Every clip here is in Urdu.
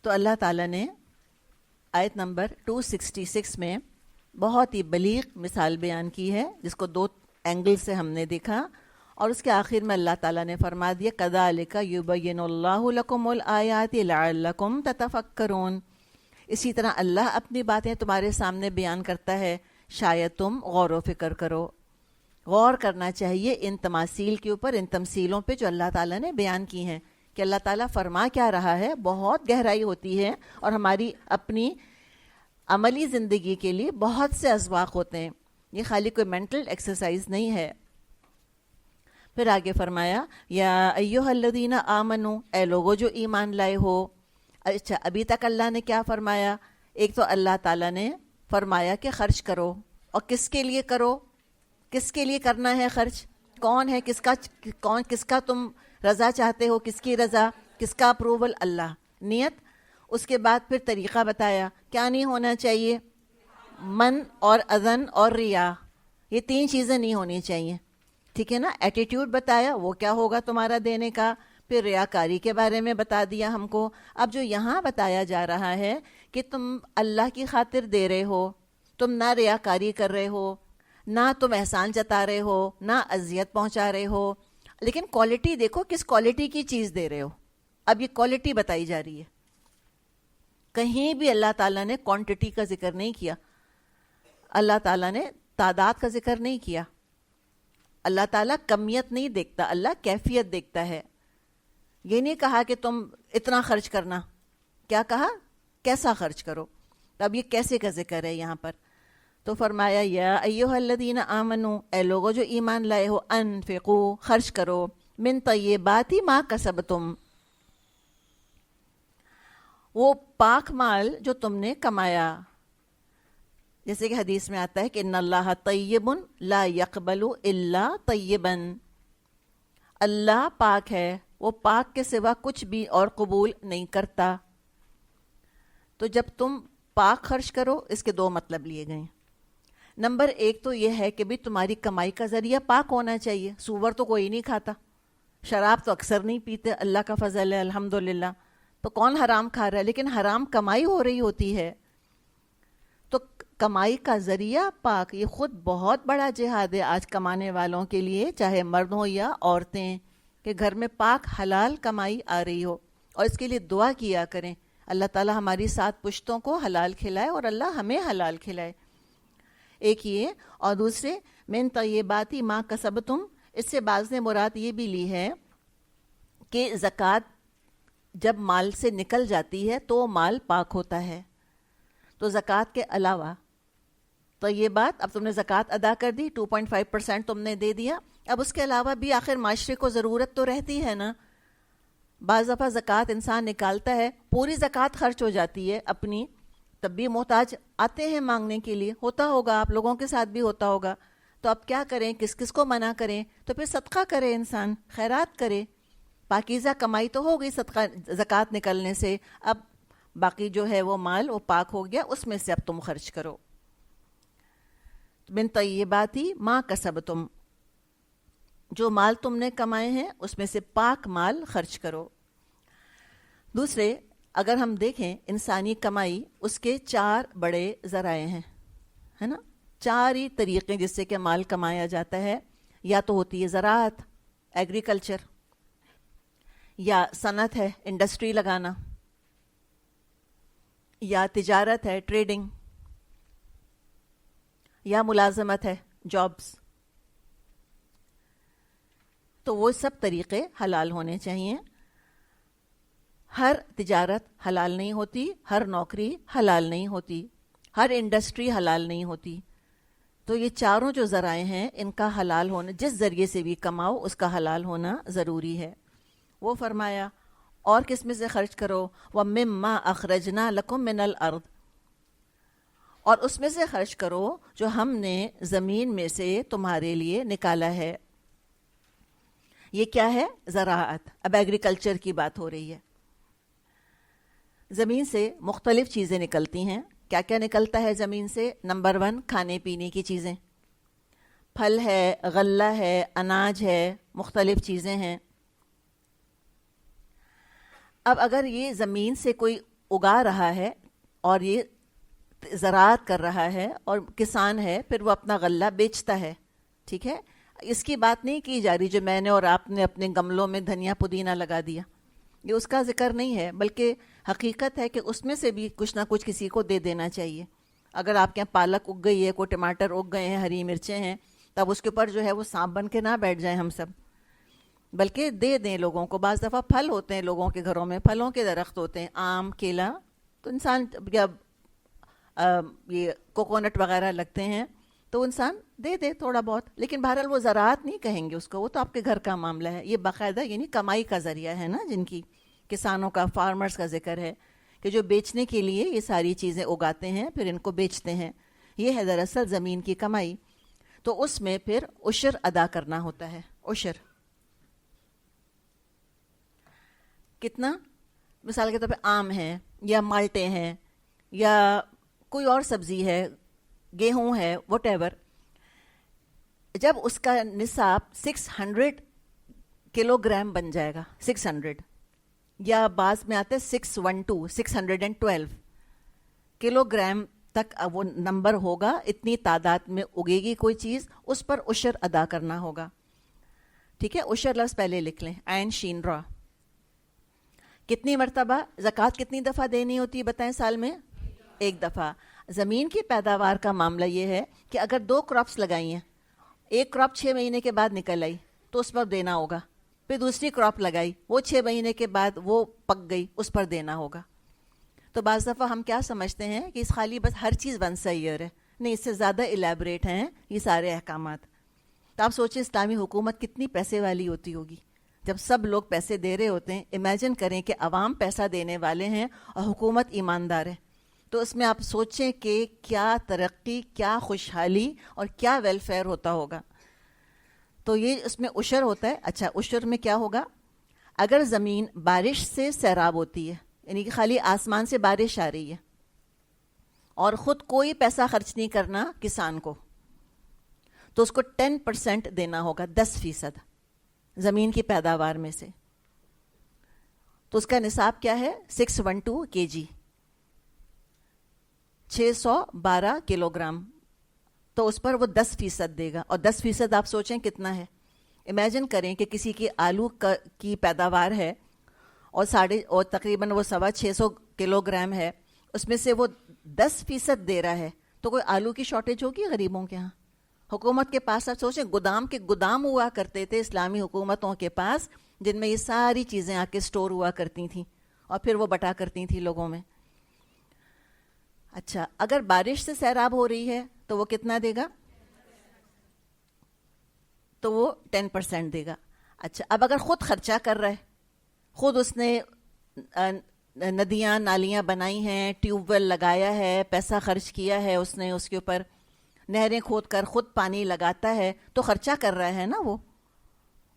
تو اللہ تعالیٰ نے آیت نمبر 266 میں بہت ہی بلیغ مثال بیان کی ہے، جس کو دو اینگل سے ہم نے دیکھا، اور اس کے آخر میں اللہ تعالیٰ نے فرما دیا کذالک یبین اللہ لکم الآیات لعلکم تتفکرون، اسی طرح اللہ اپنی باتیں تمہارے سامنے بیان کرتا ہے، شاید تم غور و فکر کرو۔ غور کرنا چاہیے ان تماثیل کے اوپر، ان تمثیلوں پہ جو اللہ تعالیٰ نے بیان کی ہیں، کہ اللہ تعالیٰ فرما کیا رہا ہے، بہت گہرائی ہوتی ہے، اور ہماری اپنی عملی زندگی کے لیے بہت سے اسباق ہوتے ہیں، یہ خالی کوئی مینٹل ایکسرسائز نہیں ہے۔ پھر آگے فرمایا یا ایھا الذین آمنو، اے لوگو جو ایمان لائے ہو۔ اچھا، ابھی تک اللہ نے کیا فرمایا؟ ایک تو اللہ تعالیٰ نے فرمایا کہ خرچ کرو، اور کس کے لیے کرو، کس کے لیے کرنا ہے خرچ، کون ہے، کس کا تم رضا چاہتے ہو، کس کی رضا، کس کا اپروول، اللہ، نیت۔ اس کے بعد پھر طریقہ بتایا، کیا نہیں ہونا چاہیے، من اور اذن اور ریا، یہ تین چیزیں نہیں ہونی چاہیے، ٹھیک ہے نا۔ ایٹیٹیوڈ بتایا وہ کیا ہوگا تمہارا دینے کا، پھر ریاکاری کے بارے میں بتا دیا ہم کو۔ اب جو یہاں بتایا جا رہا ہے کہ تم اللہ کی خاطر دے رہے ہو، تم نہ ریاکاری کر رہے ہو، نہ تم احسان جتا رہے ہو، نہ اذیت پہنچا رہے ہو، لیکن کوالٹی دیکھو، کس کوالٹی کی چیز دے رہے ہو۔ اب یہ کوالٹی بتائی جا رہی ہے، کہیں بھی اللہ تعالیٰ نے کوانٹٹی کا ذکر نہیں کیا، اللہ تعالیٰ نے تعداد کا ذکر نہیں کیا۔ اللہ تعالیٰ کمیت نہیں دیکھتا، اللہ کیفیت دیکھتا ہے۔ یہ نہیں کہا کہ تم اتنا خرچ کرنا، کیا کہا، کیسا خرچ کرو۔ اب یہ کیسے کا ذکر ہے یہاں پر؟ تو فرمایا یا ایھا الذین آمنو، اے لوگو جو ایمان لائے ہو، انفقوا، خرچ کرو، من طیبات ما کسبتم، وہ پاک مال جو تم نے کمایا۔ جیسے کہ حدیث میں آتا ہے کہ ان اللہ طیب لا یقبل الا طیبا، اللہ پاک ہے، وہ پاک کے سوا کچھ بھی اور قبول نہیں کرتا۔ تو جب تم پاک خرچ کرو، اس کے دو مطلب لیے گئے۔ نمبر ایک تو یہ ہے کہ بھی تمہاری کمائی کا ذریعہ پاک ہونا چاہیے۔ سور تو کوئی نہیں کھاتا، شراب تو اکثر نہیں پیتے، اللہ کا فضل ہے الحمدللہ، تو کون حرام کھا رہا ہے، لیکن حرام کمائی ہو رہی ہوتی ہے۔ تو کمائی کا ذریعہ پاک، یہ خود بہت بڑا جہاد ہے آج کمانے والوں کے لیے، چاہے مرد ہوں یا عورتیں، کہ گھر میں پاک حلال کمائی آ رہی ہو، اور اس کے لیے دعا کیا کریں، اللہ تعالی ہماری سات پشتوں کو حلال کھلائے اور اللہ ہمیں حلال کھلائے۔ ایک یہ، اور دوسرے من طیبات ما کسبتم، اس سے بعض نے مراد یہ بھی لی ہے کہ زکوٰۃ جب مال سے نکل جاتی ہے تو مال پاک ہوتا ہے، تو زکوٰۃ کے علاوہ طیبات، اب تم نے زکوٰۃ ادا کر دی، 2.5% تم نے دے دیا، اب اس کے علاوہ بھی آخر معاشرے کو ضرورت تو رہتی ہے نا۔ بعض دفعہ زکوٰۃ انسان نکالتا ہے، پوری زکوٰۃ خرچ ہو جاتی ہے اپنی، تب بھی محتاج آتے ہیں مانگنے کے لیے، ہوتا ہوگا آپ لوگوں کے ساتھ بھی ہوتا ہوگا، تو اب کیا کریں، کس کس کو منع کریں؟ تو پھر صدقہ کرے انسان، خیرات کرے، پاکیزہ کمائی تو ہو گئی صدقہ زکوٰۃ نکلنے سے، اب باقی جو ہے وہ مال وہ پاک ہو گیا، اس میں سے اب تم خرچ کرو۔ من طیبات ما کسبتم، جو مال تم نے کمائے ہیں اس میں سے پاک مال خرچ کرو۔ دوسرے، اگر ہم دیکھیں انسانی کمائی، اس کے 4 بڑے ذرائع ہیں، ہے نا، 4 ہی طریقے جس سے کہ مال کمایا جاتا ہے۔ یا تو ہوتی ہے زراعت، ایگریکلچر، یا صنعت ہے، انڈسٹری لگانا، یا تجارت ہے، ٹریڈنگ، یا ملازمت ہے، جابز۔ تو وہ سب طریقے حلال ہونے چاہیے۔ ہر تجارت حلال نہیں ہوتی، ہر نوکری حلال نہیں ہوتی، ہر انڈسٹری حلال نہیں ہوتی۔ تو یہ چاروں جو ذرائع ہیں ان کا حلال ہونا، جس ذریعے سے بھی کماؤ اس کا حلال ہونا ضروری ہے۔ وہ فرمایا اور کس میں سے خرچ کرو، وَمِمَّا أَخْرَجْنَا لَكُم مِّنَ الْأَرْضِ، اور اس میں سے خرچ کرو جو ہم نے زمین میں سے تمہارے لیے نکالا ہے۔ یہ کیا ہے؟ زراعت۔ اب ایگریکلچر کی بات ہو رہی ہے۔ زمین سے مختلف چیزیں نکلتی ہیں۔ کیا کیا نکلتا ہے زمین سے؟ نمبر 1، کھانے پینے کی چیزیں، پھل ہے، غلہ ہے، اناج ہے، مختلف چیزیں ہیں۔ اب اگر یہ زمین سے کوئی اگا رہا ہے اور یہ زراعت کر رہا ہے اور کسان ہے، پھر وہ اپنا غلہ بیچتا ہے، ٹھیک ہے، اس کی بات نہیں کی جا رہی جو میں نے اور آپ نے اپنے گملوں میں دھنیا پودینہ لگا دیا، یہ اس کا ذکر نہیں ہے، بلکہ حقیقت ہے کہ اس میں سے بھی کچھ نہ کچھ کسی کو دے دینا چاہیے. اگر آپ کے یہاں پالک اگ گئی ہے، کوئی ٹماٹر اگ گئے ہیں، ہری مرچیں ہیں، تب اس کے اوپر جو ہے وہ سانپ بن کے نہ بیٹھ جائیں ہم سب، بلکہ دے دیں لوگوں کو. بعض دفعہ پھل ہوتے ہیں لوگوں کے گھروں میں، پھلوں کے درخت ہوتے ہیں، آم، کیلا، تو انسان یا یہ کوکونٹ وغیرہ لگتے ہیں تو انسان دے دے تھوڑا بہت، لیکن بہرحال وہ زراعت نہیں کہیں گے اس کو، وہ تو آپ کے گھر کا معاملہ ہے. یہ باقاعدہ یعنی کمائی کا ذریعہ ہے نا، جن کی کسانوں کا، فارمرز کا ذکر ہے کہ جو بیچنے کے لیے یہ ساری چیزیں اگاتے ہیں پھر ان کو بیچتے ہیں، یہ ہے دراصل زمین کی کمائی. تو اس میں پھر عشر ادا کرنا ہوتا ہے. عشر کتنا؟ مثال کے طور پہ آم ہے یا مالٹے ہیں یا کوئی اور سبزی ہے، گیہوں ہے، وٹ ایور، جب اس کا نصاب 600 کلو گرام بن جائے گا، 600 یا بعض میں آتے 612 کلو گرام تک وہ نمبر ہوگا، اتنی تعداد میں اگے گی کوئی چیز، اس پر عشر ادا کرنا ہوگا. ٹھیک ہے، عشر لفظ پہلے لکھ لیں، عین شین را. کتنی مرتبہ زکوٰۃ کتنی دفعہ دینی ہوتی ہے بتائیں سال میں؟ ایک دفعہ. زمین کی پیداوار کا معاملہ یہ ہے کہ اگر 2 کراپس لگائی ہیں، ایک کراپ 6 مہینے کے بعد نکل آئی تو اس پر دینا ہوگا، پھر دوسری کراپ لگائی، وہ 6 مہینے کے بعد وہ پک گئی، اس پر دینا ہوگا. تو بعض دفعہ ہم کیا سمجھتے ہیں کہ اس خالی بس ہر چیز ونس اے ایئر ہے، نہیں، اس سے زیادہ الیبریٹ ہیں یہ سارے احکامات. تو آپ سوچیں اسلامی حکومت کتنی پیسے والی ہوتی ہوگی جب سب لوگ پیسے دے رہے ہوتے ہیں. امیجن کریں کہ عوام پیسہ دینے والے ہیں اور حکومت ایماندار ہے، تو اس میں آپ سوچیں کہ کیا ترقی، کیا خوشحالی اور کیا ویلفیئر ہوتا ہوگا. تو یہ اس میں عشر ہوتا ہے. اچھا، عشر میں کیا ہوگا؟ اگر زمین بارش سے سیراب ہوتی ہے، یعنی کہ خالی آسمان سے بارش آ رہی ہے اور خود کوئی پیسہ خرچ نہیں کرنا کسان کو، تو اس کو 10% دینا ہوگا، 10% زمین کی پیداوار میں سے. تو اس کا نصاب کیا ہے؟ 612 kg، 612 کلو گرام. تو اس پر وہ 10% دے گا. اور 10% آپ سوچیں کتنا ہے. امیجن کریں کہ کسی کی آلو کی پیداوار ہے اور تقریباً وہ 650 کلو گرام ہے، اس میں سے وہ 10% دے رہا ہے، تو کوئی آلو کی شارٹیج ہوگی غریبوں کے ہاں؟ حکومت کے پاس آپ سوچیں گودام کے گودام ہوا کرتے تھے اسلامی حکومتوں کے پاس، جن میں یہ ساری چیزیں آ کے سٹور ہوا کرتی تھیں اور پھر وہ بٹا کرتی تھیں لوگوں میں. اچھا، اگر بارش سے سیراب ہو رہی ہے تو وہ کتنا دے گا؟ تو وہ 10% دے گا. اچھا، اب اگر خود خرچہ کر رہا ہے، خود اس نے ندیاں نالیاں بنائی ہیں، ٹیوب ویل لگایا ہے، پیسہ خرچ کیا ہے اس نے، اس کے اوپر نہریں کھود کر خود پانی لگاتا ہے، تو خرچہ کر رہا ہے نا، وہ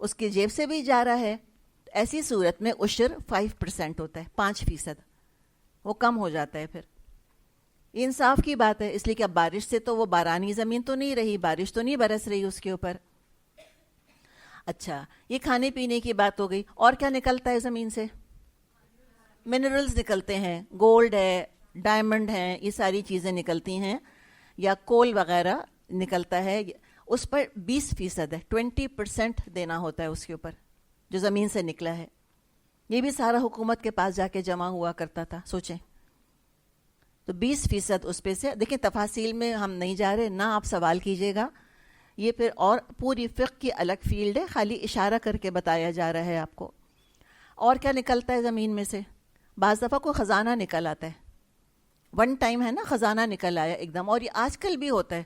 اس کی جیب سے بھی جا رہا ہے. ایسی صورت میں عشر 5% ہوتا ہے، 5%. وہ کم ہو جاتا ہے. پھر انصاف کی بات ہے، اس لیے کہ اب بارش سے تو وہ بارانی زمین تو نہیں رہی، بارش تو نہیں برس رہی اس کے اوپر. اچھا، یہ کھانے پینے کی بات ہو گئی. اور کیا نکلتا ہے زمین سے؟ منرلز نکلتے ہیں، گولڈ ہے، ڈائمنڈ ہیں، یہ ساری چیزیں نکلتی ہیں، یا کول وغیرہ نکلتا ہے. اس پر 20% ہے، 20% دینا ہوتا ہے اس کے اوپر جو زمین سے نکلا ہے. یہ بھی سارا حکومت کے پاس جا کے جمع ہوا کرتا تھا. سوچیں تو 20% اس پہ سے. دیکھیں تفاصیل میں ہم نہیں جا رہے، نہ آپ سوال کیجیے گا، یہ پھر اور پوری فقہ کی الگ فیلڈ ہے، خالی اشارہ کر کے بتایا جا رہا ہے آپ کو. اور کیا نکلتا ہے زمین میں سے؟ بعض دفعہ کوئی خزانہ نکل آتا ہے. ون ٹائم ہے نا، خزانہ نکل آیا ایک دم. اور یہ آج کل بھی ہوتا ہے،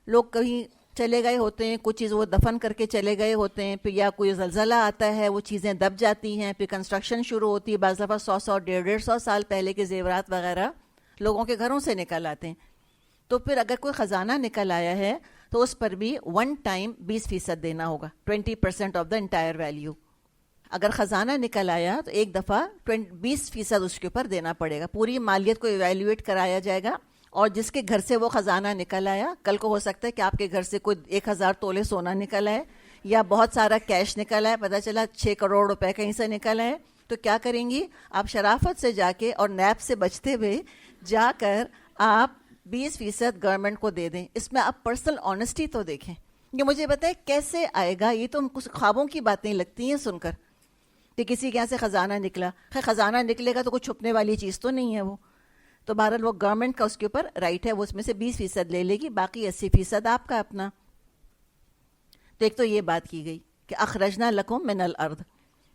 لوگ کہیں چلے گئے ہوتے ہیں، کچھ چیز وہ دفن کر کے چلے گئے ہوتے ہیں، پھر یا کوئی زلزلہ آتا ہے، وہ چیزیں دب جاتی ہیں، پھر کنسٹرکشن شروع ہوتی ہے. بعض دفعہ 100 150 سال پہلے کے زیورات وغیرہ لوگوں کے گھروں سے نکل آتے ہیں. تو پھر اگر کوئی خزانہ نکل آیا ہے تو اس پر بھی ون ٹائم 20% دینا ہوگا، 20% آف دا انٹائر ویلیو. اگر خزانہ نکل آیا تو ایک دفعہ 20% اس کے اوپر دینا پڑے گا. پوری مالیت کو ایویلیویٹ کرایا جائے گا، اور جس کے گھر سے وہ خزانہ نکل آیا، کل کو ہو سکتا ہے کہ آپ کے گھر سے کوئی 1000 تولے سونا نکل آئے، یا بہت سارا کیش نکل آئے، پتہ چلا 6 کروڑ روپے کہیں سے نکل آئے، تو کیا کریں گی آپ؟ شرافت سے جا کے اور نیب سے بچتے ہوئے جا کر آپ 20% گورنمنٹ کو دے دیں. اس میں آپ پرسنل آنیسٹی تو دیکھیں. یہ مجھے بتائیں کیسے آئے گا؟ یہ تو کچھ خوابوں کی باتیں لگتی ہیں سن کر کہ کسی کے یہاں سے خزانہ نکلا. خیر خزانہ نکلے گا تو کوئی چھپنے والی چیز تو نہیں ہے وہ. تو بہرحال وہ گورنمنٹ کا اس کے اوپر رائٹ ہے, وہ اس میں سے 20% لے لے گی, باقی 80% آپ کا اپنا. تو ایک تو یہ بات کی گئی کہ اخرجنا لکم من الارض.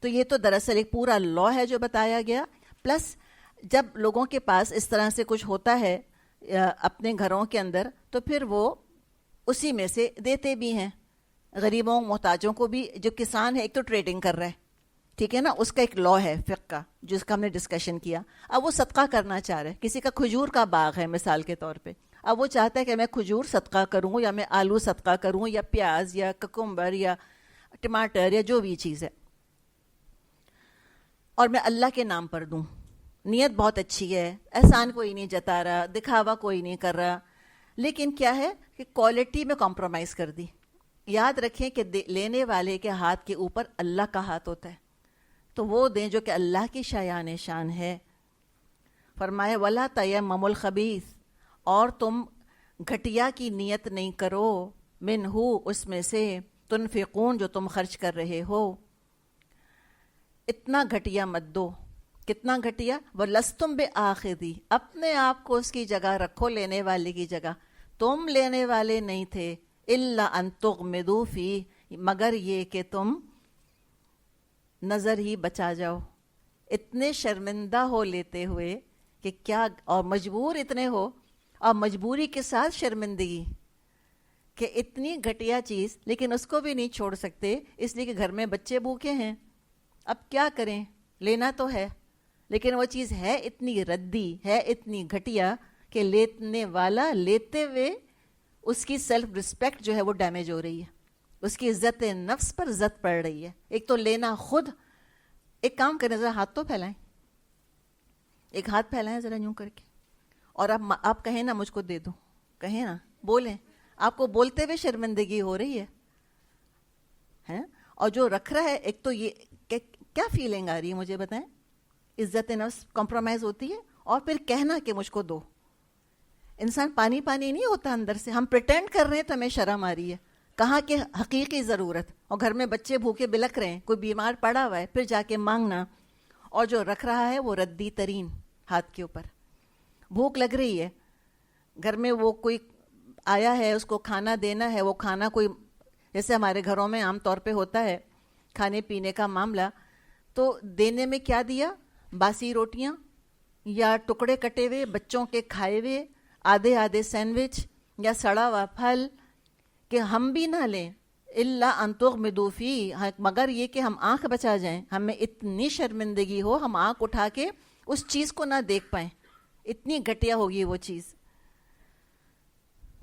تو یہ تو دراصل ایک پورا لا ہے جو بتایا گیا. پلس جب لوگوں کے پاس اس طرح سے کچھ ہوتا ہے اپنے گھروں کے اندر, تو پھر وہ اسی میں سے دیتے بھی ہیں غریبوں محتاجوں کو بھی. جو کسان ہے ایک تو ٹریڈنگ کر رہا ہے, ٹھیک ہے نا, اس کا ایک لا ہے فقہ کا جس کا ہم نے ڈسکشن کیا. اب وہ صدقہ کرنا چاہ رہا ہے, کسی کا کھجور کا باغ ہے مثال کے طور پہ, اب وہ چاہتا ہے کہ میں کھجور صدقہ کروں, یا میں آلو صدقہ کروں, یا پیاز یا ککمبر یا ٹماٹر یا جو بھی چیز ہے, اور میں اللہ کے نام پر دوں. نیت بہت اچھی ہے, احسان کوئی نہیں جتا رہا, دکھاوا کوئی نہیں کر رہا, لیکن کیا ہے کہ کوالٹی میں کمپرومائز کر دی. یاد رکھیں کہ لینے والے کے ہاتھ کے اوپر اللہ کا ہاتھ ہوتا ہے, تو وہ دیں جو کہ اللہ کی شایان شان ہے. فرمائے وَلَا تَيَمَّمُوا الْخَبِيثَ, اور تم گھٹیا کی نیت نہیں کرو, منہو اس میں سے, تنفقون جو تم خرچ کر رہے ہو. اتنا گھٹیا مت دو. کتنا گھٹیا؟ وَلَسْتُمْ بِآخِذِي, اپنے آپ کو اس کی جگہ رکھو, لینے والے کی جگہ. تم لینے والے نہیں تھے, إِلَّا أَن تُغْمِضُوا فِيهِ, مگر یہ کہ تم نظر ہی بچا جاؤ. اتنے شرمندہ ہو لیتے ہوئے کہ کیا, اور مجبور اتنے ہو, اور مجبوری کے ساتھ شرمندگی کہ اتنی گھٹیا چیز, لیکن اس کو بھی نہیں چھوڑ سکتے اس لیے کہ گھر میں بچے بھوکے ہیں. اب کیا کریں, لینا تو ہے, لیکن وہ چیز ہے اتنی ردی, ہے اتنی گھٹیا کہ لینے والا لیتے ہوئے اس کی سیلف رسپیکٹ جو ہے وہ ڈیمیج ہو رہی ہے, اس کی عزت نفس پر زد پڑ رہی ہے. ایک تو لینا خود. ایک کام کریں, ذرا ہاتھ تو پھیلائیں, ایک ہاتھ پھیلائیں ذرا یوں کر کے, اور آپ کہیں نا مجھ کو دے دو, کہیں نا, بولیں. آپ کو بولتے ہوئے شرمندگی ہو رہی ہے, اور جو رکھ رہا ہے, ایک تو یہ کیا فیلنگ آ رہی ہے مجھے بتائیں. عزت نفس کمپرومائز ہوتی ہے, اور پھر کہنا کہ مجھ کو دو. انسان پانی پانی نہیں ہوتا اندر سے, ہم پریٹینڈ کر رہے ہیں تو ہمیں شرم آ رہی ہے. کہاں کہ حقیقی ضرورت, اور گھر میں بچے بھوکے بلک رہے ہیں, کوئی بیمار پڑا ہوا ہے, پھر جا کے مانگنا, اور جو رکھ رہا ہے وہ ردی ترین ہاتھ کے اوپر. بھوک لگ رہی ہے, گھر میں وہ کوئی آیا ہے, اس کو کھانا دینا ہے, وہ کھانا کوئی, جیسے ہمارے گھروں میں عام طور پہ ہوتا ہے کھانے پینے کا معاملہ, تو دینے میں کیا دیا؟ باسی روٹیاں یا ٹکڑے کٹے ہوئے بچوں کے کھائے ہوئے آدھے آدھے سینڈوچ یا سڑا ہوا پھل, کہ ہم بھی نہ لیں. الا ان تغمضوا فیہ, مگر یہ کہ ہم آنکھ بچا جائیں, ہمیں اتنی شرمندگی ہو ہم آنکھ اٹھا کے اس چیز کو نہ دیکھ پائیں, اتنی گھٹیا ہوگی وہ چیز.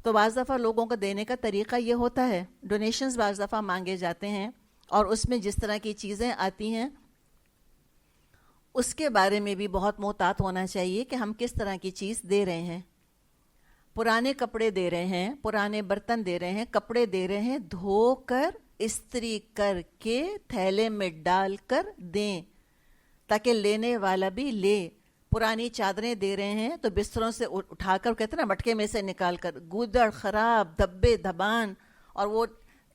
تو بعض دفعہ لوگوں کو دینے کا طریقہ یہ ہوتا ہے, ڈونیشنز بعض دفعہ مانگے جاتے ہیں, اور اس میں جس طرح کی چیزیں آتی ہیں اس کے بارے میں بھی بہت محتاط ہونا چاہیے کہ ہم کس طرح کی چیز دے رہے ہیں. پرانے کپڑے دے رہے ہیں, پرانے برتن دے رہے ہیں, کپڑے دے رہے ہیں, دھو کر استری کر کے تھیلے میں ڈال کر دیں تاکہ لینے والا بھی لے. پرانی چادریں دے رہے ہیں تو بستروں سے اٹھا کر, کہتے ہیں نا مٹکے میں سے نکال کر, گودڑ خراب دھبے دھبان, اور وہ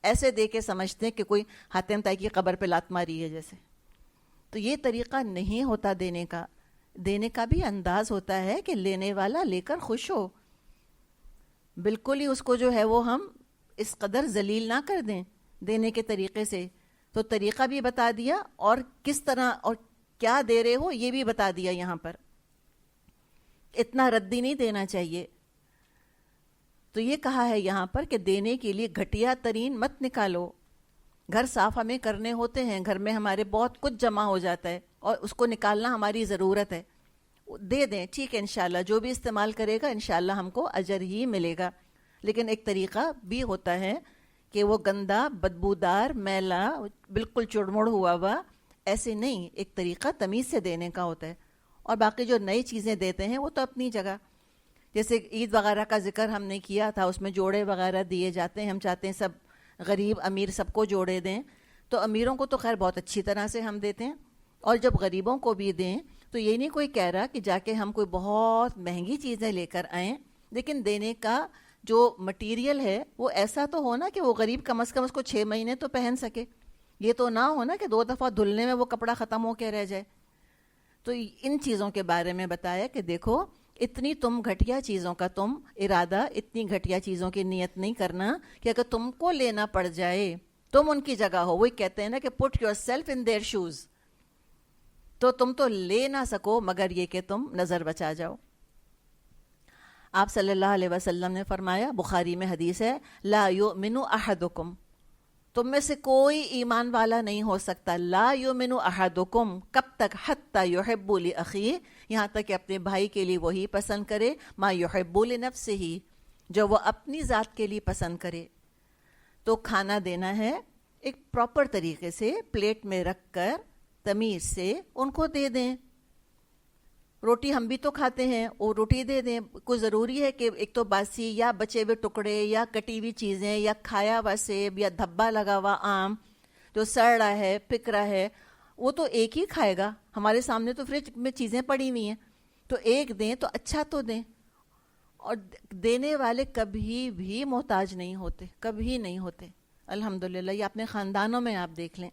ایسے دے کے سمجھتے ہیں کہ کوئی حاتم طائی کی قبر پہ لات ماری ہے جیسے. تو یہ طریقہ نہیں ہوتا دینے کا. دینے کا بھی انداز ہوتا ہے کہ لینے والا لے کر خوش ہو. بالکل ہی اس کو جو ہے وہ ہم اس قدر ذلیل نہ کر دیں دینے کے طریقے سے. تو طریقہ بھی بتا دیا, اور کس طرح اور کیا دے رہے ہو یہ بھی بتا دیا. یہاں پر اتنا ردی نہیں دینا چاہیے. تو یہ کہا ہے یہاں پر کہ دینے کے لیے گھٹیا ترین مت نکالو. گھر صاف ہمیں کرنے ہوتے ہیں, گھر میں ہمارے بہت کچھ جمع ہو جاتا ہے, اور اس کو نکالنا ہماری ضرورت ہے. دے دیں, ٹھیک ہے, انشاءاللہ جو بھی استعمال کرے گا انشاءاللہ ہم کو اجر ہی ملے گا. لیکن ایک طریقہ بھی ہوتا ہے کہ وہ گندا, بدبودار, میلا, بالکل چڑمڑ ہوا ہوا ایسے نہیں. ایک طریقہ تمیز سے دینے کا ہوتا ہے. اور باقی جو نئی چیزیں دیتے ہیں وہ تو اپنی جگہ, جیسے عید وغیرہ کا ذکر ہم نے کیا تھا, اس میں جوڑے وغیرہ دیے جاتے ہیں. ہم چاہتے ہیں سب غریب امیر سب کو جوڑے دیں, تو امیروں کو تو خیر بہت اچھی طرح سے ہم دیتے ہیں, اور جب غریبوں کو بھی دیں تو یہ نہیں کوئی کہہ رہا کہ جا کے ہم کوئی بہت مہنگی چیزیں لے کر آئیں، لیکن دینے کا جو مٹیریل ہے وہ ایسا تو ہونا کہ وہ غریب کم از کم اس کو 6 مہینے تو پہن سکے. یہ تو نہ ہونا کہ 2 دفعہ دھلنے میں وہ کپڑا ختم ہو کے رہ جائے. تو ان چیزوں کے بارے میں بتایا کہ دیکھو اتنی تم گھٹیا چیزوں کا تم ارادہ، اتنی گھٹیا چیزوں کی نیت نہیں کرنا کہ اگر تم کو لینا پڑ جائے تم ان کی جگہ ہو. وہی کہتے ہیں نا کہ put yourself in their shoes. تو تم تو لے نہ سکو مگر یہ کہ تم نظر بچا جاؤ. آپ صلی اللہ علیہ وسلم نے فرمایا، بخاری میں حدیث ہے، لا یؤمن احدکم، تم میں سے کوئی ایمان والا نہیں ہو سکتا، لا یؤمن احدکم، کب تک، حتی یحب لاخیہ، یہاں تک کہ اپنے بھائی کے لیے وہی پسند کرے، ما یحب لنفسہ، جو وہ اپنی ذات کے لیے پسند کرے. تو کھانا دینا ہے ایک پراپر طریقے سے، پلیٹ میں رکھ کر تمیز سے ان کو دے دیں. روٹی ہم بھی تو کھاتے ہیں، وہ روٹی دے دیں. کوئی ضروری ہے کہ ایک تو باسی یا بچے ہوئے ٹکڑے یا کٹی ہوئی چیزیں یا کھایا ہوا سیب یا دھبا لگا ہوا آم جو سڑ رہا ہے پک رہا ہے وہ تو ایک ہی کھائے گا. ہمارے سامنے تو فریج میں چیزیں پڑی ہوئی ہیں، تو ایک دیں تو اچھا تو دیں. اور دینے والے کبھی بھی محتاج نہیں ہوتے، کبھی نہیں ہوتے الحمدللہ. یہ اپنے خاندانوں میں آپ دیکھ لیں.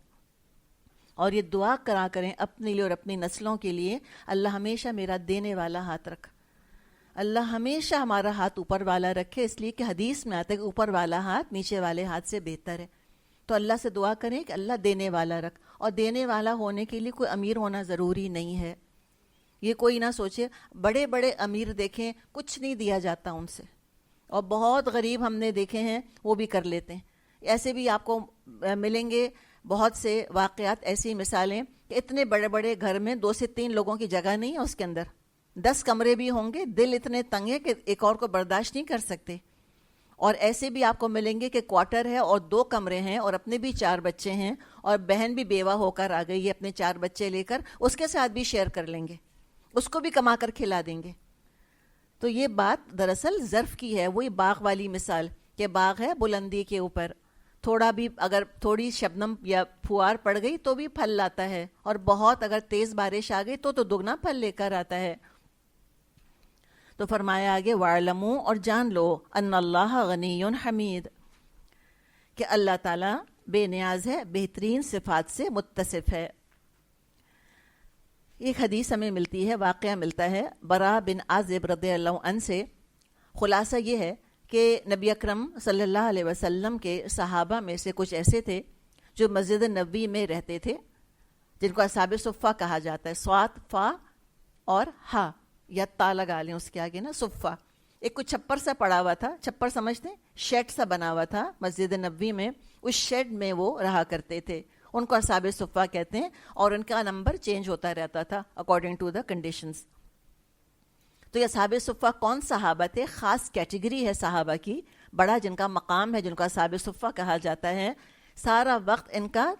اور یہ دعا کرا کریں اپنے لیے اور اپنی نسلوں کے لیے، اللہ ہمیشہ میرا دینے والا ہاتھ رکھ، اللہ ہمیشہ ہمارا ہاتھ اوپر والا رکھے. اس لیے کہ حدیث میں آتا ہے کہ اوپر والا ہاتھ نیچے والے ہاتھ سے بہتر ہے. تو اللہ سے دعا کریں کہ اللہ دینے والا رکھ. اور دینے والا ہونے کے لیے کوئی امیر ہونا ضروری نہیں ہے. یہ کوئی نہ سوچے بڑے بڑے امیر دیکھیں کچھ نہیں دیا جاتا ان سے، اور بہت غریب ہم نے دیکھے ہیں وہ بھی کر لیتے ہیں. ایسے بھی آپ کو ملیں گے بہت سے واقعات، ایسی مثالیں کہ اتنے بڑے بڑے گھر میں 2 سے 3 لوگوں کی جگہ نہیں ہے، اس کے اندر 10 کمرے بھی ہوں گے، دل اتنے تنگ ہے کہ ایک اور کو برداشت نہیں کر سکتے. اور ایسے بھی آپ کو ملیں گے کہ کوارٹر ہے اور 2 کمرے ہیں اور اپنے بھی 4 بچے ہیں، اور بہن بھی بیوہ ہو کر آ گئی ہے اپنے 4 بچے لے کر، اس کے ساتھ بھی شیئر کر لیں گے، اس کو بھی کما کر کھلا دیں گے. تو یہ بات دراصل ظرف کی ہے. وہی باغ والی مثال کہ باغ ہے بلندی کے اوپر، تھوڑا بھی اگر تھوڑی شبنم یا پھوار پڑ گئی تو بھی پھل لاتا ہے، اور بہت اگر تیز بارش آ گئی تو دگنا پھل لے کر آتا ہے. تو فرمایا آگے، وَاعْلَمُوا، اور جان لو، ان اللہ غنی حمید، کہ اللہ تعالیٰ بے نیاز ہے، بہترین صفات سے متصف ہے. ایک حدیث ہمیں ملتی ہے، واقعہ ملتا ہے برا بن عازب رضی اللہ عنہ سے. خلاصہ یہ ہے کہ نبی اکرم صلی اللہ علیہ وسلم کے صحابہ میں سے کچھ ایسے تھے جو مسجد نبوی میں رہتے تھے، جن کو اصحاب صفہ کہا جاتا ہے. صاد، فا اور ہا یا تا لگا لیں اس کے آگے نا، صفہ. ایک کچھ چھپر سا پڑا ہوا تھا، چھپر سمجھتے ہیں، شیڈ سا بنا ہوا تھا مسجد نبوی میں، اس شیڈ میں وہ رہا کرتے تھے. ان کو اصحاب صفہ کہتے ہیں، اور ان کا نمبر چینج ہوتا رہتا تھا اکارڈنگ ٹو دا کنڈیشنز. تو یہ اصحاب صفہ کون صحابہ تھے؟ خاص کیٹیگری ہے صحابہ کی، بڑا جن کا مقام ہے، جن کو اصحاب صفہ کہا جاتا ہے. سارا وقت ان کا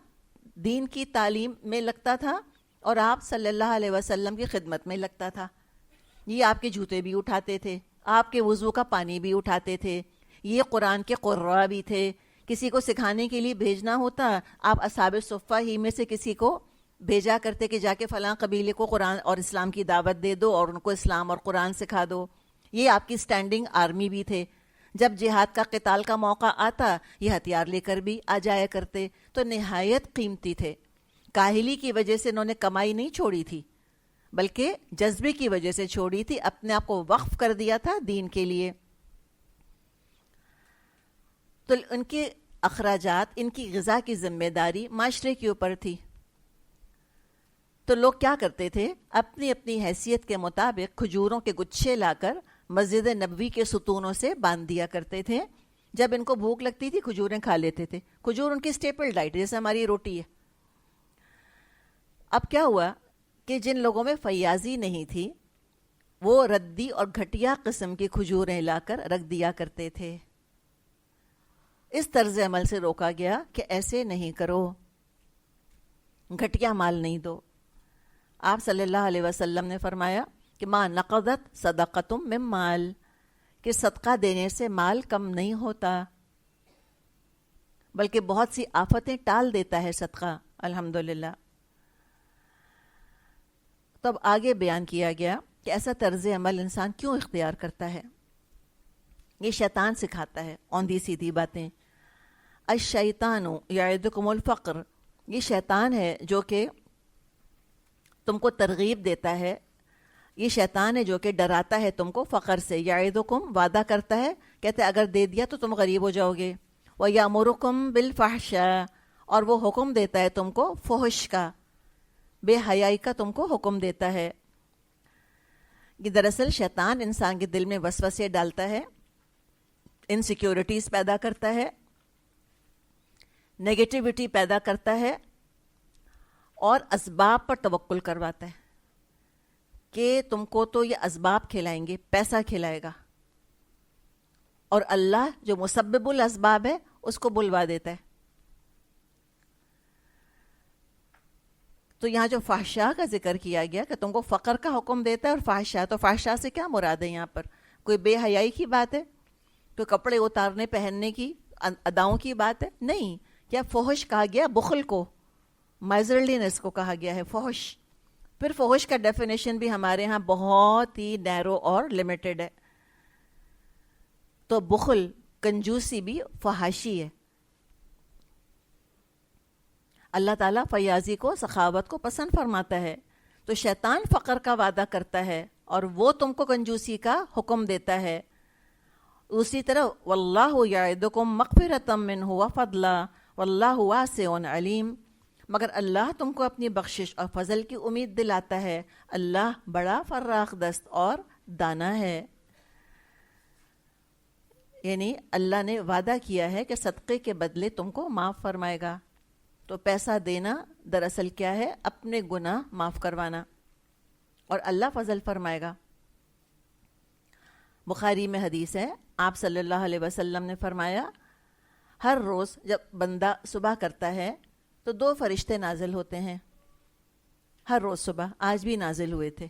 دین کی تعلیم میں لگتا تھا اور آپ صلی اللہ علیہ وسلم کی خدمت میں لگتا تھا. یہ آپ کے جوتے بھی اٹھاتے تھے، آپ کے وضو کا پانی بھی اٹھاتے تھے، یہ قرآن کے قراء بھی تھے. کسی کو سکھانے کے لیے بھیجنا ہوتا، آپ اصحاب صفہ ہی میں سے کسی کو بھیجا کرتے کہ جا کے فلاں قبیلے کو قرآن اور اسلام کی دعوت دے دو اور ان کو اسلام اور قرآن سکھا دو. یہ آپ کی سٹینڈنگ آرمی بھی تھے. جب جہاد کا قتال کا موقع آتا یہ ہتھیار لے کر بھی آ جایا کرتے. تو نہایت قیمتی تھے. کاہلی کی وجہ سے انہوں نے کمائی نہیں چھوڑی تھی، بلکہ جذبے کی وجہ سے چھوڑی تھی، اپنے آپ کو وقف کر دیا تھا دین کے لیے. تو ان کے اخراجات، ان کی غذا کی ذمہ داری معاشرے کے اوپر تھی. تو لوگ کیا کرتے تھے؟ اپنی اپنی حیثیت کے مطابق کھجوروں کے گچھے لا کر مسجد نبوی کے ستونوں سے باندھ دیا کرتے تھے. جب ان کو بھوک لگتی تھی کھجوریں کھا لیتے تھے. کھجور ان کی اسٹیپل ڈائٹ، جیسے ہماری روٹی ہے. اب کیا ہوا کہ جن لوگوں میں فیاضی نہیں تھی وہ ردی اور گھٹیا قسم کی کھجوریں لا کر رکھ دیا کرتے تھے. اس طرز عمل سے روکا گیا کہ ایسے نہیں کرو، گھٹیا مال نہیں دو. آپ صلی اللہ علیہ وسلم نے فرمایا کہ ما نقضت صدقتم من مال، کہ صدقہ دینے سے مال کم نہیں ہوتا، بلکہ بہت سی آفتیں ٹال دیتا ہے صدقہ. الحمدللہ. تو اب آگے بیان کیا گیا کہ ایسا طرز عمل انسان کیوں اختیار کرتا ہے. یہ شیطان سکھاتا ہے اوندھی سیدھی باتیں. الشیطان یعدکم الفقر، یہ شیطان ہے جو کہ تم کو ترغیب دیتا ہے، یہ شیطان ہے جو کہ ڈراتا ہے تم کو فقر سے. یعدکم، وعدہ کرتا ہے، کہتے ہیں اگر دے دیا تو تم غریب ہو جاؤ گے. وَیَأْمُرُکُم بِالْفَحْشَاءِ، اور وہ حکم دیتا ہے تم کو فحش کا، بے حیائی کا تم کو حکم دیتا ہے. کہ دراصل شیطان انسان کے دل میں وسوسے ڈالتا ہے، انسیکیورٹیز پیدا کرتا ہے، نیگیٹیوٹی پیدا کرتا ہے، اور اسباب پر توکل کرواتا ہے کہ تم کو تو یہ اسباب کھلائیں گے، پیسہ کھلائے گا، اور اللہ جو مسبب الاسباب ہے اس کو بلوا دیتا ہے. تو یہاں جو فحشاء کا ذکر کیا گیا کہ تم کو فقر کا حکم دیتا ہے اور فحشاء، تو فحشاء سے کیا مراد ہے یہاں پر؟ کوئی بے حیائی کی بات ہے؟ کوئی کپڑے اتارنے پہننے کی اداؤں کی بات ہے؟ نہیں. کیا فحش کہا گیا بخل کو، مائزرلینس کو کہا گیا ہے فحش. پھر فحش کا ڈیفینیشن بھی ہمارے ہاں بہت ہی نیرو اور لمیٹڈ ہے. تو بخل، کنجوسی بھی فحاشی ہے. اللہ تعالیٰ فیاضی کو، سخاوت کو پسند فرماتا ہے. تو شیطان فقر کا وعدہ کرتا ہے اور وہ تم کو کنجوسی کا حکم دیتا ہے. اسی طرح واللہ یعدکم مغفرۃ منہ وفضلا واللہ واسع علیم، مگر اللہ تم کو اپنی بخشش اور فضل کی امید دلاتا ہے. اللہ بڑا فراخ دست اور دانا ہے. یعنی اللہ نے وعدہ کیا ہے کہ صدقے کے بدلے تم کو معاف فرمائے گا. تو پیسہ دینا دراصل کیا ہے؟ اپنے گناہ معاف کروانا، اور اللہ فضل فرمائے گا. بخاری میں حدیث ہے، آپ صلی اللہ علیہ وسلم نے فرمایا ہر روز جب بندہ صبح کرتا ہے تو 2 فرشتے نازل ہوتے ہیں. ہر روز صبح، آج بھی نازل ہوئے تھے.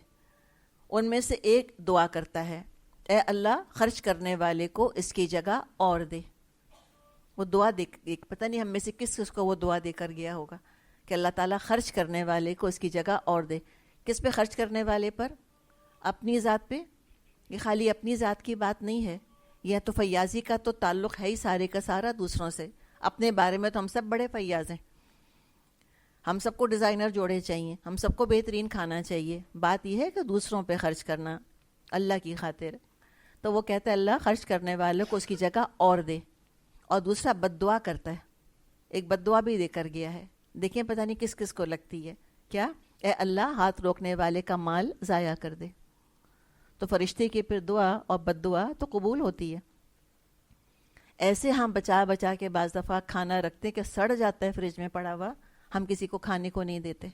ان میں سے ایک دعا کرتا ہے، اے اللہ خرچ کرنے والے کو اس کی جگہ اور دے. وہ دعا دے، پتہ نہیں ہم میں سے کس کو وہ دعا دے کر گیا ہوگا کہ اللہ تعالیٰ خرچ کرنے والے کو اس کی جگہ اور دے. کس پہ خرچ کرنے والے پر؟ اپنی ذات پہ. یہ خالی اپنی ذات کی بات نہیں ہے، یہ تو فیاضی کا تو تعلق ہے ہی سارے کا سارا دوسروں سے. اپنے بارے میں تو ہم سب بڑے فیاض ہیں، ہم سب کو ڈیزائنر جوڑے چاہیے، ہم سب کو بہترین کھانا چاہیے. بات یہ ہے کہ دوسروں پہ خرچ کرنا اللہ کی خاطر. تو وہ کہتا ہے اللہ خرچ کرنے والوں کو اس کی جگہ اور دے. اور دوسرا بد دعا کرتا ہے، ایک بد دعا بھی دے کر گیا ہے. دیکھیں پتہ نہیں کس کس کو لگتی ہے. کیا؟ اے اللہ ہاتھ روکنے والے کا مال ضائع کر دے. تو فرشتے کی پھر دعا اور بد دعا تو قبول ہوتی ہے. ایسے ہم بچا بچا کے بعض دفعہ کھانا رکھتے کہ سڑ جاتا ہے فریج میں پڑا ہوا، ہم کسی کو کھانے کو نہیں دیتے.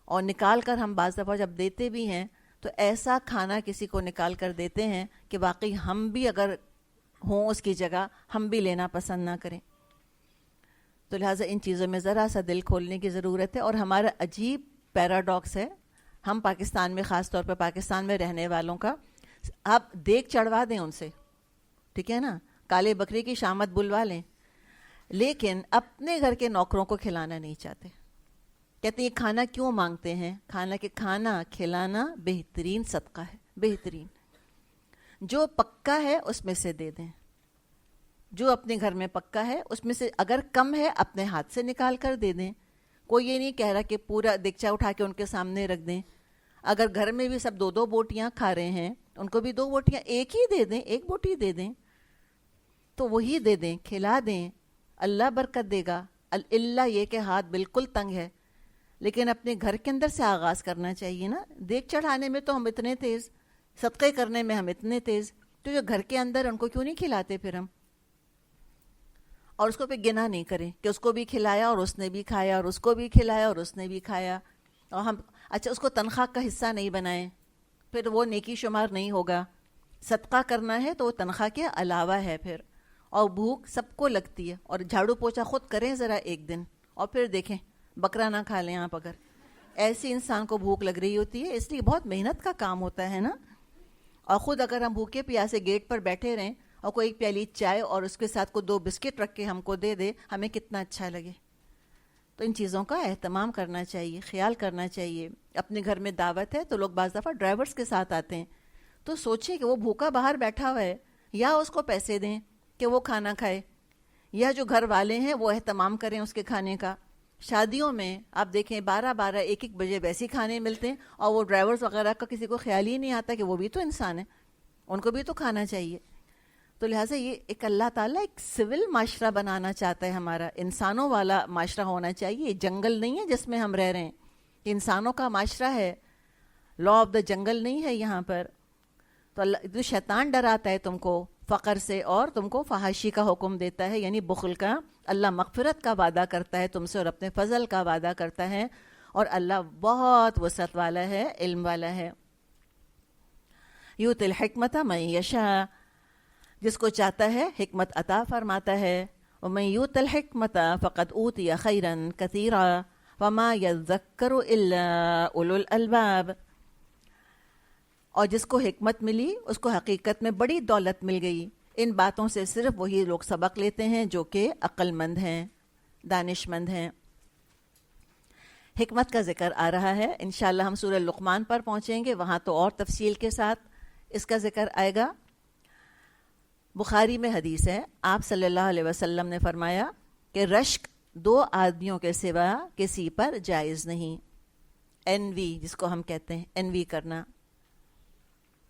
اور نکال کر ہم بعض دفعہ جب دیتے بھی ہیں تو ایسا کھانا کسی کو نکال کر دیتے ہیں کہ واقعی ہم بھی اگر ہوں اس کی جگہ ہم بھی لینا پسند نہ کریں. تو لہٰذا ان چیزوں میں ذرا سا دل کھولنے کی ضرورت ہے. اور ہمارا عجیب پیراڈاکس ہے، ہم پاکستان میں، خاص طور پر پاکستان میں رہنے والوں کا، آپ دیکھ چڑھوا دیں ان سے، ٹھیک ہے نا، کالے بکرے کی شامت بلوا لیں، لیکن اپنے گھر کے نوکروں کو کھلانا نہیں چاہتے. کہتے ہیں یہ کھانا کیوں مانگتے ہیں؟ کھانا کھلانا بہترین صدقہ ہے، بہترین. جو پکا ہے اس میں سے دے دیں، جو اپنے گھر میں پکا ہے اس میں سے اگر کم ہے اپنے ہاتھ سے نکال کر دے دیں. کوئی یہ نہیں کہہ رہا کہ پورا دیگچا اٹھا کے ان کے سامنے رکھ دیں. اگر گھر میں بھی سب 2 بوٹیاں کھا رہے ہیں ان کو بھی 2 بوٹیاں ایک ہی دے دیں، 1 بوٹی دے دیں تو وہی دے دیں، کھلا دیں، اللہ برکت دے گا. اللہ یہ کہ ہاتھ بالکل تنگ ہے، لیکن اپنے گھر کے اندر سے آغاز کرنا چاہیے نا. دیگ چڑھانے میں تو ہم اتنے تیز، صدقے کرنے میں ہم اتنے تیز، تو جو گھر کے اندر ان کو کیوں نہیں کھلاتے پھر ہم؟ اور اس کو پھر گنا نہیں کریں کہ اس کو بھی کھلایا اور اس نے بھی کھایا اور اس کو بھی کھلایا اور اس نے بھی کھایا، اور ہم اچھا اس کو تنخواہ کا حصہ نہیں بنائیں، پھر وہ نیکی شمار نہیں ہوگا. صدقہ کرنا ہے تو وہ تنخواہ کے علاوہ ہے پھر. اور بھوک سب کو لگتی ہے، اور جھاڑو پوچھا خود کریں ذرا ایک دن اور پھر دیکھیں، بکرا نہ کھا لیں آپ. اگر ایسی انسان کو بھوک لگ رہی ہوتی ہے، اس لیے بہت محنت کا کام ہوتا ہے نا. اور خود اگر ہم بھوکے پیاسے گیٹ پر بیٹھے رہیں اور کوئی ایک پیالی چائے اور اس کے ساتھ کو 2 بسکٹ رکھ کے ہم کو دے دے، ہمیں کتنا اچھا لگے. تو ان چیزوں کا اہتمام کرنا چاہیے، خیال کرنا چاہیے. اپنے گھر میں دعوت ہے تو لوگ بعض دفعہ ڈرائیورز کے ساتھ آتے ہیں، تو سوچیں کہ وہ بھوکا باہر بیٹھا ہوا ہے، یا اس کو پیسے دیں کہ وہ کھانا کھائے، یا جو گھر والے ہیں وہ اہتمام کریں اس کے کھانے کا. شادیوں میں آپ دیکھیں 12 1 بجے ویسے کھانے ملتے ہیں، اور وہ ڈرائیورز وغیرہ کا کسی کو خیال ہی نہیں آتا کہ وہ بھی تو انسان ہے، ان کو بھی تو کھانا چاہیے. تو لہٰذا یہ ایک اللہ تعالیٰ ایک سول معاشرہ بنانا چاہتا ہے، ہمارا انسانوں والا معاشرہ ہونا چاہیے. یہ جنگل نہیں ہے جس میں ہم رہ رہے ہیں، یہ انسانوں کا معاشرہ ہے. لا آف دا جنگل نہیں ہے یہاں پر. تو اللہ، جو شیطان ڈراتا ہے تم کو فقر سے اور تم کو فحاشی کا حکم دیتا ہے، یعنی بخل کا. اللہ مغفرت کا وعدہ کرتا ہے تم سے اور اپنے فضل کا وعدہ کرتا ہے، اور اللہ بہت وسعت والا ہے، علم والا ہے. یؤتی الحکمت من یشاء، جس کو چاہتا ہے حکمت عطا فرماتا ہے. ومن یؤت الحکمت فقد اوتی خیرا کثیرا وما یذکر الا اولو الالباب، اور جس کو حکمت ملی اس کو حقیقت میں بڑی دولت مل گئی. ان باتوں سے صرف وہی لوگ سبق لیتے ہیں جو کہ عقل مند ہیں، دانش مند ہیں. حکمت کا ذکر آ رہا ہے، انشاءاللہ ہم سورہ لقمان پر پہنچیں گے، وہاں تو اور تفصیل کے ساتھ اس کا ذکر آئے گا. بخاری میں حدیث ہے، آپ صلی اللہ علیہ وسلم نے فرمایا کہ رشک 2 آدمیوں کے سوا کسی پر جائز نہیں. انوی جس کو ہم کہتے ہیں، انوی کرنا،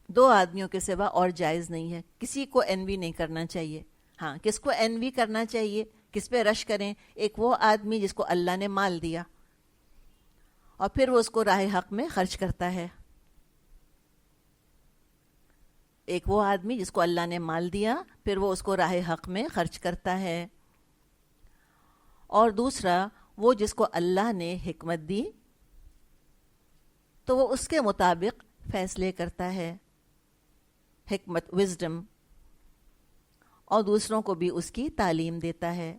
2 آدمیوں کے سوا اور جائز نہیں ہے. کسی کو انوی نہیں کرنا چاہیے. ہاں، کس کو انوی کرنا چاہیے، کس پہ رش کریں؟ ایک وہ آدمی جس کو اللہ نے مال دیا اور پھر وہ اس کو راہ حق میں خرچ کرتا ہے. ایک وہ آدمی جس کو اللہ نے مال دیا، پھر وہ اس کو راہ حق میں خرچ کرتا ہے. اور دوسرا وہ جس کو اللہ نے حکمت دی تو وہ اس کے مطابق فیصلے کرتا ہے، حکمت، وزڈم، اور دوسروں کو بھی اس کی تعلیم دیتا ہے.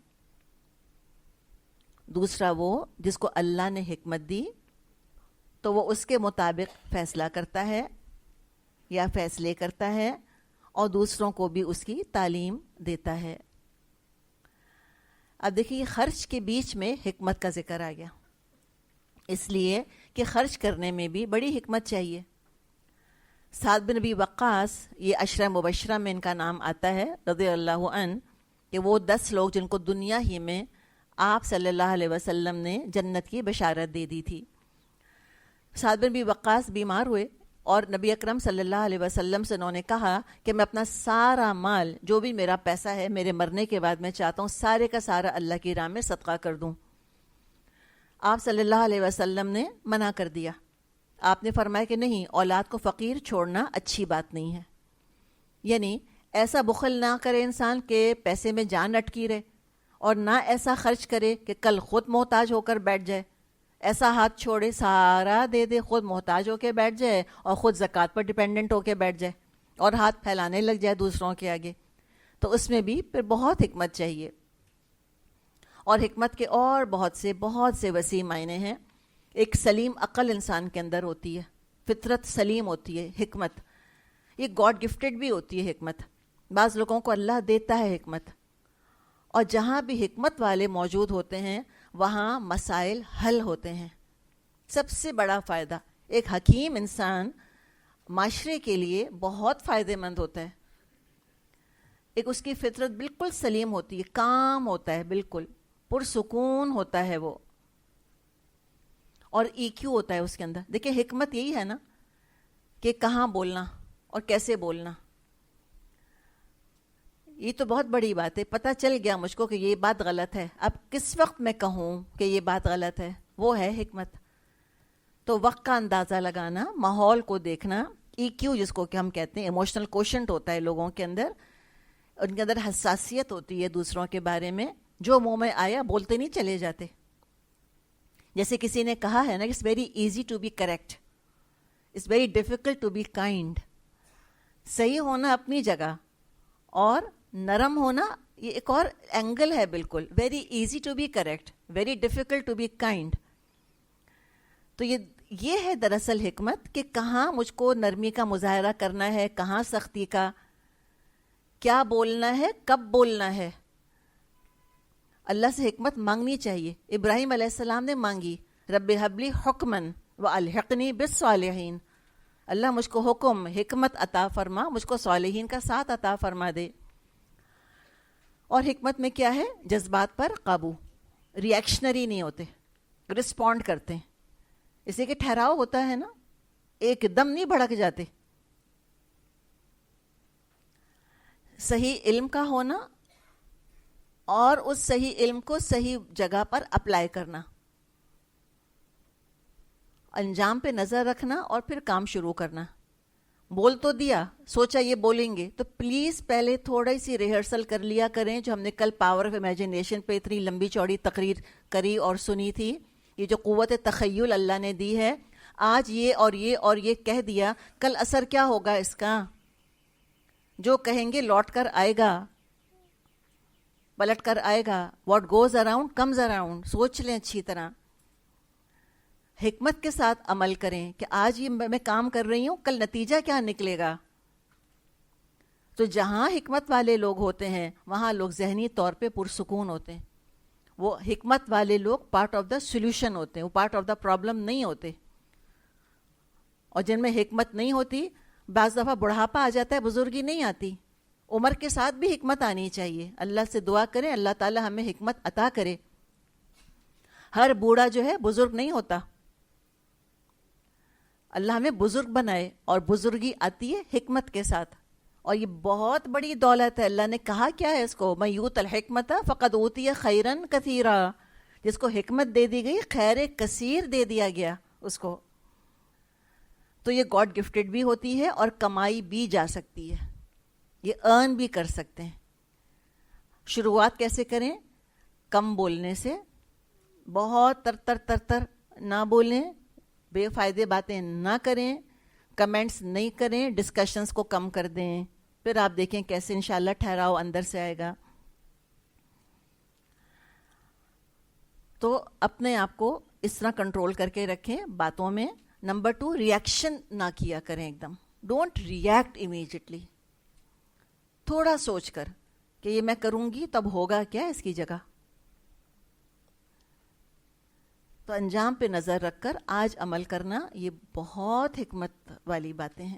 دوسرا وہ جس کو اللہ نے حکمت دی تو وہ اس کے مطابق فیصلہ کرتا ہے یا فیصلے کرتا ہے، اور دوسروں کو بھی اس کی تعلیم دیتا ہے. اب دیکھیے، خرچ کے بیچ میں حکمت کا ذکر آ گیا، اس لیے کہ خرچ کرنے میں بھی بڑی حکمت چاہیے. سعد بن ابی وقاص، یہ عشرہ مبشرہ میں ان کا نام آتا ہے رضی اللہ عنہ، کہ وہ 10 لوگ جن کو دنیا ہی میں آپ صلی اللہ علیہ وسلم نے جنت کی بشارت دے دی تھی. سعد بن ابی وقاص بیمار ہوئے اور نبی اکرم صلی اللہ علیہ وسلم سے انہوں نے کہا کہ میں اپنا سارا مال، جو بھی میرا پیسہ ہے، میرے مرنے کے بعد میں چاہتا ہوں سارے کا سارا اللہ کی راہ میں صدقہ کر دوں. آپ صلی اللہ علیہ وسلم نے منع کر دیا. آپ نے فرمایا کہ نہیں، اولاد کو فقیر چھوڑنا اچھی بات نہیں ہے. یعنی ایسا بخل نہ کرے انسان کہ پیسے میں جان اٹکی رہے، اور نہ ایسا خرچ کرے کہ کل خود محتاج ہو کر بیٹھ جائے. ایسا ہاتھ چھوڑے سارا دے دے، خود محتاج ہو کے بیٹھ جائے اور خود زکوٰۃ پر ڈیپینڈنٹ ہو کے بیٹھ جائے اور ہاتھ پھیلانے لگ جائے دوسروں کے آگے. تو اس میں بھی پھر بہت حکمت چاہیے. اور حکمت کے اور بہت سے وسیع معنی ہیں. ایک سلیم عقل انسان کے اندر ہوتی ہے، فطرت سلیم ہوتی ہے. حکمت یہ گاڈ گفٹڈ بھی ہوتی ہے. حکمت بعض لوگوں کو اللہ دیتا ہے حکمت، اور جہاں بھی حکمت والے موجود ہوتے ہیں وہاں مسائل حل ہوتے ہیں. سب سے بڑا فائدہ، ایک حکیم انسان معاشرے کے لیے بہت فائدہ مند ہوتا ہے. ایک اس کی فطرت بالکل سلیم ہوتی ہے، کام ہوتا ہے، بالکل پرسکون ہوتا ہے وہ، اور ای کیو ہوتا ہے اس کے اندر. دیکھیں، حکمت یہی ہے نا کہ کہاں بولنا اور کیسے بولنا. یہ تو بہت بڑی بات ہے. پتہ چل گیا مجھ کو کہ یہ بات غلط ہے، اب کس وقت میں کہوں کہ یہ بات غلط ہے، وہ ہے حکمت. تو وقت کا اندازہ لگانا، ماحول کو دیکھنا، ای کیو جس کو کہ ہم کہتے ہیں، ایموشنل کوشنٹ ہوتا ہے لوگوں کے اندر. ان کے اندر حساسیت ہوتی ہے دوسروں کے بارے میں، جو منہ میں آیا بولتے نہیں چلے جاتے. جیسے کسی نے کہا ہے نا، it's very easy to be correct, it's very difficult to be kind. صحیح ہونا اپنی جگہ اور نرم ہونا یہ ایک اور اینگل ہے. بالکل very easy to be correct, very difficult to be kind. تو یہ ہے دراصل حکمت، کہ کہاں مجھ کو نرمی کا مظاہرہ کرنا ہے، کہاں سختی کا، کیا بولنا ہے، کب بولنا ہے. اللہ سے حکمت مانگنی چاہیے. ابراہیم علیہ السلام نے مانگی, رب حبلی حکمن و الحقنی بالصالحین, اللہ مجھ کو حکم حکمت عطا فرما, مجھ کو صالحین کا ساتھ عطا فرما دے. اور حکمت میں کیا ہے؟ جذبات پر قابو, ری ایکشنری نہیں ہوتے, رسپونڈ کرتے ہیں. اسی کہ ٹھہراؤ ہوتا ہے نا, ایک دم نہیں بھڑک جاتے. صحیح علم کا ہونا اور اس صحیح علم کو صحیح جگہ پر اپلائی کرنا, انجام پہ نظر رکھنا اور پھر کام شروع کرنا. بول تو دیا, سوچا یہ بولیں گے, تو پلیز پہلے تھوڑی سی ریہرسل کر لیا کریں. جو ہم نے کل پاور آف امیجنیشن پہ اتنی لمبی چوڑی تقریر کری اور سنی تھی, یہ جو قوت تخیل اللہ نے دی ہے, آج یہ اور یہ اور یہ کہہ دیا, کل اثر کیا ہوگا اس کا؟ جو کہیں گے لوٹ کر آئے گا, پلٹ کر آئے گا. What goes around comes around. سوچ لیں اچھی طرح, حکمت کے ساتھ عمل کریں کہ آج یہ میں کام کر رہی ہوں, کل نتیجہ کیا نکلے گا. تو جہاں حکمت والے لوگ ہوتے ہیں وہاں لوگ ذہنی طور پہ پرسکون ہوتے ہیں. وہ حکمت والے لوگ پارٹ آف دا سولوشن ہوتے ہیں, وہ پارٹ آف دا پرابلم نہیں ہوتے. اور جن میں حکمت نہیں ہوتی, بعض دفعہ بڑھاپا آ جاتا ہے, بزرگی نہیں آتی. عمر کے ساتھ بھی حکمت آنی چاہیے. اللہ سے دعا کریں اللہ تعالی ہمیں حکمت عطا کرے. ہر بوڑھا جو ہے بزرگ نہیں ہوتا, اللہ ہمیں بزرگ بنائے, اور بزرگی آتی ہے حکمت کے ساتھ. اور یہ بہت بڑی دولت ہے. اللہ نے کہا کیا ہے اس کو, من یؤت الحکمت فقد اوتی خیرا کثیرا, جس کو حکمت دے دی گئی خیر کثیر دے دیا گیا اس کو. تو یہ گاڈ گفٹڈ بھی ہوتی ہے اور کمائی بھی جا سکتی ہے, یہ ارن بھی کر سکتے ہیں. شروعات کیسے کریں؟ کم بولنے سے, بہت تر نہ بولیں, بے فائدے باتیں نہ کریں, کمنٹس نہیں کریں, ڈسکشنز کو کم کر دیں. پھر آپ دیکھیں کیسے انشاءاللہ ٹھہراؤ اندر سے آئے گا. تو اپنے آپ کو اس طرح کنٹرول کر کے رکھیں باتوں میں. نمبر 2, ریئیکشن نہ کیا کریں ایک دم. Don't react immediately. تھوڑا سوچ کر کہ یہ میں کروں گی تب ہوگا کیا اس کی جگہ. تو انجام پہ نظر رکھ کر آج عمل کرنا, یہ بہت حکمت والی باتیں ہیں.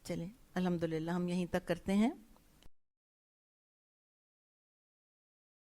چلیں الحمدللہ ہم یہیں تک کرتے ہیں.